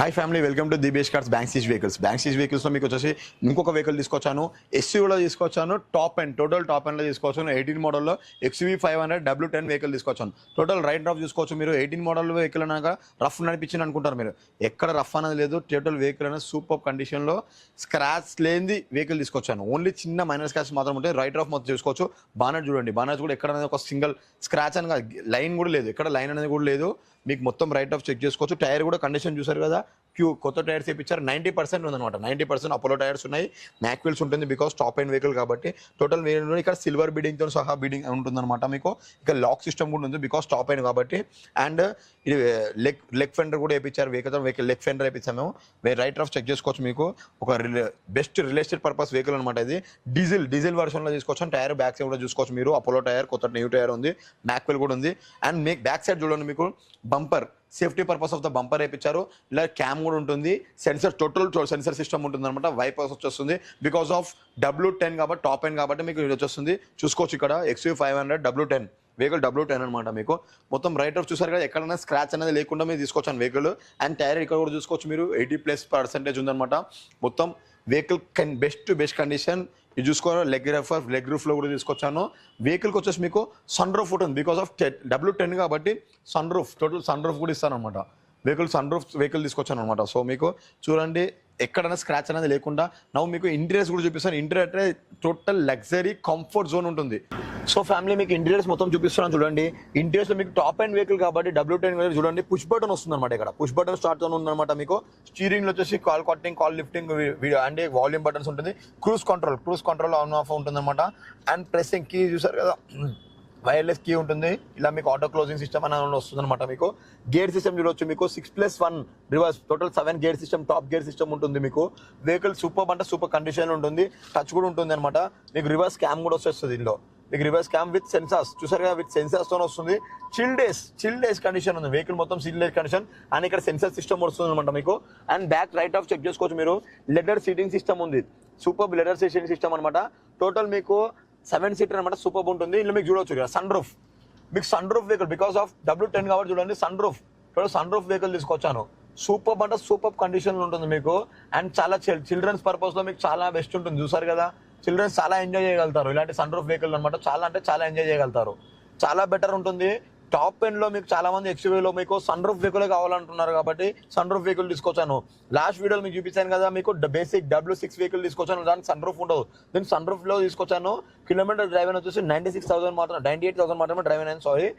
Hi family, welcome to the base cars బ్యాంక్సిస్ vehicles. బ్యాంక్సిస్ వెహికల్స్లో మీకు వచ్చేసి ఇంకొక వెహికల్ తీసుకొచ్చాను. ఎస్యూవీలో తీసుకొచ్చాను. టోటల్ టాప్ ఎండ్లో తీసుకొచ్చాను. 18 మోడల్లో XUV 500 W10 వెహికల్ తీసుకొచ్చాను. టోటల్ రైట్ డ్రాప్ చూసుకోవచ్చు మీరు. 18 మోడల్ వెహికల్ అనగా రఫ్ నడిపించింది అనుకుంటారు మీరు. ఎక్కడ రఫ్ అనేది లేదు. టోటల్ వెహికల్ అనేది సూపర్ కండిషన్లో స్క్రాచ్ లేని వెహికల్ తీసుకొచ్చాను. ఓన్లీ చిన్న మైనర్ స్క్రాచ్ మాత్రం ఉంటే రైట్ డ్రాప్ మొత్తం చూసుకోవచ్చు. బానెట్ చూడండి, బానెట్ కూడా ఎక్కడ అనేది ఒక సింగిల్ స్క్రాచ్ అని లైన్ కూడా లేదు. ఎక్కడ లైన్ అనేది కూడా లేదు. మీకు మొత్తం రైట్ ఆఫ్ చెక్ చేసుకోవచ్చు. టైర్ కూడా కండిషన్ చూసారు కదా, కొత్త టైర్స్ వేయించారు. 90% ఉందన్నమాట. 90% అపోలో టైర్స్ ఉన్నాయి. మ్యాక్ వీల్స్ ఉంటుంది బికాస్ టాప్ ఎండ్ వెహికల్ కాబట్టి. టోటల్ ఇక్కడ సిల్వర్ బీడింగ్తో సహా బీడింగ్ ఉంటుందన్నమాట. మీకు ఇక్కడ లాక్ సిస్టమ్ కూడా ఉంది బికాస్ టాప్ ఎండ్ కాబట్టి. అండ్ ఇది లెగ్ ఫెండర్ కూడా వేయించారు. వెహికల్ లెగ్ ఫెండర్ వేయించాము. రైట్ ఆఫ్ చెక్ చేసుకోవచ్చు. మీకు ఒక బెస్ట్ రిలేటెడ్ పర్పస్ వెహికల్ అనమాట. ఇది డీజిల్ వర్షన్లో తీసుకోవచ్చు. టైర్ బ్యాక్ సైడ్ కూడా చూసుకోవచ్చు మీరు. అపోలో టైర్, కొత్త న్యూ టైర్ ఉంది. మ్యాక్ వీల్ కూడా ఉంది. అండ్ మీకు బ్యాక్ సైడ్ చూడండి, మీకు bumper safety purpose of the bumper వేయించారు. ఇలా క్యామ్ కూడా ఉంటుంది. సెన్సర్ టోటల్ సెన్సర్ సిస్టమ్ ఉంటుంది అనమాట. వైపర్స్ వచ్చేస్తుంది బికాస్ ఆఫ్ W10 కాబట్టి, టాప్ ఎండ్ కాబట్టి మీకు ఇది వచ్చేస్తుంది. చూసుకోవచ్చు ఇక్కడ XUV 500 W10 వెహికల్ W10 అనమాట. మీకు మొత్తం రైట్ ఆఫ్ చూసారు కదా, ఎక్కడైనా స్క్రాచ్ అనేది లేకుండా మీరు తీసుకోవచ్చు వెహికల్. అండ్ టైర్ ఇక్కడ కూడా చూసుకోవచ్చు మీరు. 80+% ఉందన్నమాట. మొత్తం వెహికల్ బెస్ట్ కండిషన్. ఇది చూసుకోవాలి. లెగ్ రూఫ్లో కూడా తీసుకొచ్చాను. వెహికల్కి వచ్చేసి మీకు సన్ రూఫ్ ఉంటుంది బికాస్ ఆఫ్ W10 కాబట్టి. టోటల్ సన్ రూఫ్ కూడా ఇస్తాను అనమాట. వెహికల్ తీసుకొచ్చాను అనమాట. సో మీకు చూడండి, ఎక్కడైనా స్క్రాచ్ అనేది లేకుండా. మీకు ఇంటీరియర్స్ కూడా చూపిస్తాను. ఇంటీరియర్ అంటే టోటల్ లగ్జరీ కంఫర్ట్ జోన్ ఉంటుంది. సో ఫ్యామిలీ, మీకు ఇంటీరియర్స్ మొత్తం చూపిస్తున్నాను చూడండి. ఇంటీరియర్స్లో మీకు టాప్ ఎండ్ వెహికల్ కాబట్టి W10 వెహికల్ చూడండి. పుష్ బటన్ వస్తుంది అనమాట. ఇక్కడ పుష్ బటన్ స్టార్ట్ ఉందన్నమాట. మీకు స్టీరింగ్లో వచ్చేసి కాల్ కటింగ్, కాల్ లిఫ్టింగ్ అంటే వాల్యూమ్ బటన్స్ ఉంటుంది. క్రూజ్ కంట్రోల్ ఆన్ ఆఫ్ ఉంటుంది అనమాట. అండ్ ప్రెసింగ్ కీ చూసారు కదా, వైర్లెస్ కీ ఉంటుంది. ఇలా మీకు ఆటో క్లోజింగ్ సిస్టమ్ అనేది వస్తుంది అనమాట. మీకు గేర్ సిస్టమ్ చూడవచ్చు. మీకు 6+1 reverse, total 7 gear system, top gear system ఉంటుంది. మీకు వెహికల్ సూపర్ అంటే సూపర్ కండిషన్ ఉంటుంది. టచ్ కూడా ఉంటుంది అనమాట. మీకు రివర్స్ క్యామ్ కూడా వచ్చేస్తుంది. ఇందులో మీకు రివర్స్ క్యామ్ విత్ సెన్సార్స్ చూసారు కదా, విత్ సెన్సార్స్తో వస్తుంది. చిల్ డేస్ కండిషన్ ఉంది. వెహికల్ మొత్తం చిల్ డేస్ కండిషన్. అండ్ ఇక్కడ సెన్సార్ సిస్టమ్ వస్తుంది అనమాట మీకు. And back right off check చేసుకోవచ్చు మీరు. లెదర్ సీటింగ్ సిస్టమ్ ఉంది. సూపర్ లెదర్ సీటింగ్ సిస్టమ్ అనమాట. టోటల్ మీకు 7 సీటర్ అనమాట. సూపర్ ఉంటుంది. ఇందులో మీకు చూడవచ్చు కదా సన్ రూఫ్. మీకు sunroof vehicle because of W10 కాబట్టి చూడండి sunroof. Sunroof vehicle తీసుకొచ్చాను. సూపర్ అంటే సూపర్ కండిషన్లో ఉంటుంది మీకు. అండ్ చాలా చిల్డ్రన్స్ పర్పస్లో మీకు చాలా బెస్ట్ ఉంటుంది. చూసారు కదా, చిల్డ్రన్స్ చాలా ఎంజాయ్ చేయగలుగుతారు ఇలాంటి సన్ రూఫ్ వెహికల్ అనమాట. చాలా అంటే చాలా ఎంజాయ్ చేయగలుగుతారు. చాలా బెటర్ ఉంటుంది. టాప్ ఎండ్లో మీకు చాలా మంది XUVలో మీకు సన్ రూఫ్ వెహికల్ కావాలంటున్నారు కాబట్టి సన్ రూఫ్ వెహికల్ తీసుకొచ్చాను. లాస్ట్ వీడియోలో మీకు చూపించాను కదా, మీకు బేసిక్ W6 వెహికల్ తీసుకొచ్చాను. దానికి సన్ రూఫ్ ఉండదు. దీనికి సన్ రూఫ్లో తీసుకొచ్చాను. కిలోమీటర్ డ్రైవ్ వచ్చేసి 98,000 మాత్రమే డ్రైవ్ అయినాను. సారీ.